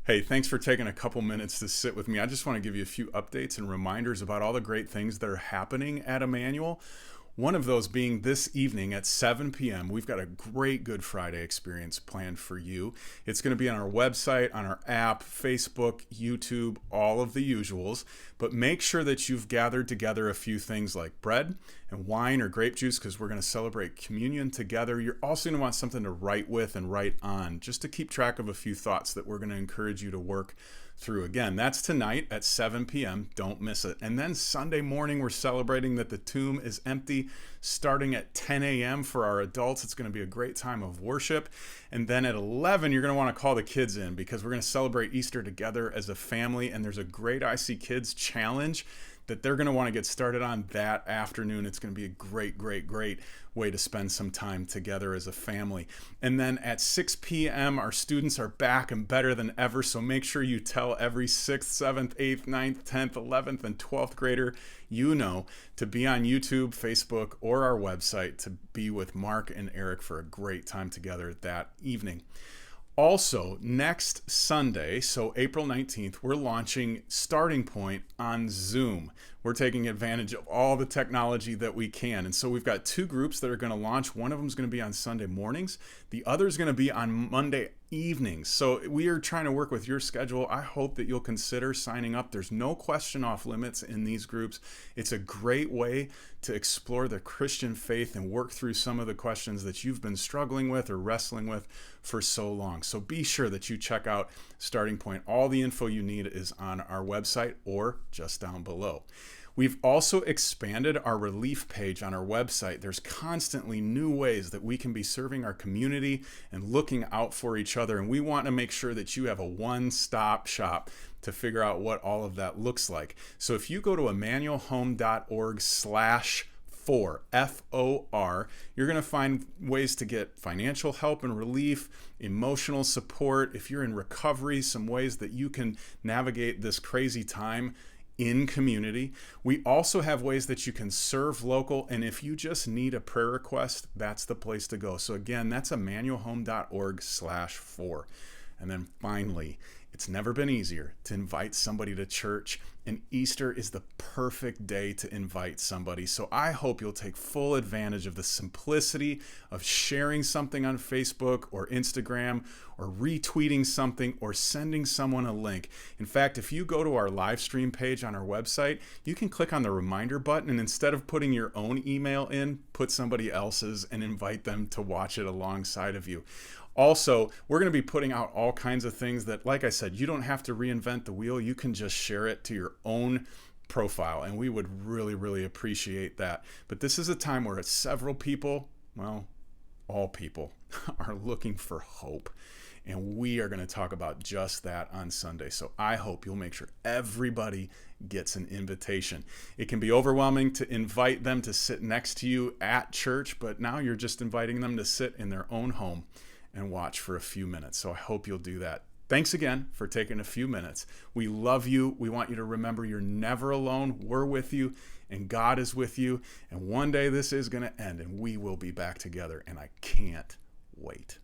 Hey, thanks for taking a couple minutes to sit with me. I just want to give you a few updates and reminders about all the great things that are happening at Emmanuel. One of those being this evening at 7 p.m. We've got a great Good Friday experience planned for you. It's going to be on our website, on our app, Facebook, YouTube, all of the usuals. But make sure that you've gathered together a few things like bread and wine or grape juice because we're going to celebrate communion together. You're also going to want something to write with and write on just to keep track of a few thoughts that we're going to encourage you to work through. Again, that's tonight at 7 p.m. Don't miss it. And then Sunday morning, we're celebrating that the tomb is empty starting at 10 a.m. for our adults. It's going to be a great time of worship. And then at 11, you're going to want to call the kids in because we're going to celebrate Easter together as a family. And there's a great IC Kids challenge that they're going to want to get started on that afternoon. It's going to be a great way to spend some time together as a family. And then at 6 p.m., our students are back and better than ever. So make sure you tell every 6th, 7th, 8th, 9th, 10th, 11th, and 12th grader you know to be on YouTube, Facebook, or our website to be with Mark and Eric for a great time together that evening. Also, next Sunday, so April 19th, we're launching Starting Point on Zoom. We're taking advantage of all the technology that we can. And so we've got two groups that are going to launch. One of them is going to be on Sunday mornings. The other is going to be on Monday evenings. So we are trying to work with your schedule. I hope that you'll consider signing up. There's no question off limits in these groups. It's a great way to explore the Christian faith and work through some of the questions that you've been struggling with or wrestling with for so long. So be sure that you check out Starting Point. All the info you need is on our website or just down below. We've also expanded our relief page on our website. There's constantly new ways that we can be serving our community and looking out for each other. And we want to make sure that you have a one-stop shop to figure out what all of that looks like. So if you go to emmanuelhome.org/4, F-O-R, you're going to find ways to get financial help and relief, emotional support. If you're in recovery, some ways that you can navigate this crazy time in community. We also have ways that you can serve local, and if you just need a prayer request, that's the place to go. So again, that's emmanuelhome.org/4. And then finally, it's never been easier to invite somebody to church, and Easter is the perfect day to invite somebody. So I hope you'll take full advantage of the simplicity of sharing something on Facebook or Instagram or retweeting something or sending someone a link. In fact, if you go to our live stream page on our website, you can click on the reminder button and instead of putting your own email in, put somebody else's and invite them to watch it alongside of you. Also, we're going to be putting out all kinds of things that, like I said, you don't have to reinvent the wheel. You can just share it to your own profile, and we would really appreciate that. But this is a time where several people, well, all people, are looking for hope. And we are going to talk about just that on Sunday. So I hope you'll make sure everybody gets an invitation. It can be overwhelming to invite them to sit next to you at church, but now you're just inviting them to sit in their own home and watch for a few minutes. So I hope you'll do that. Thanks again for taking a few minutes. We love you. We want you to remember you're never alone. We're with you and God is with you. And one day this is going to end and we will be back together. And I can't wait.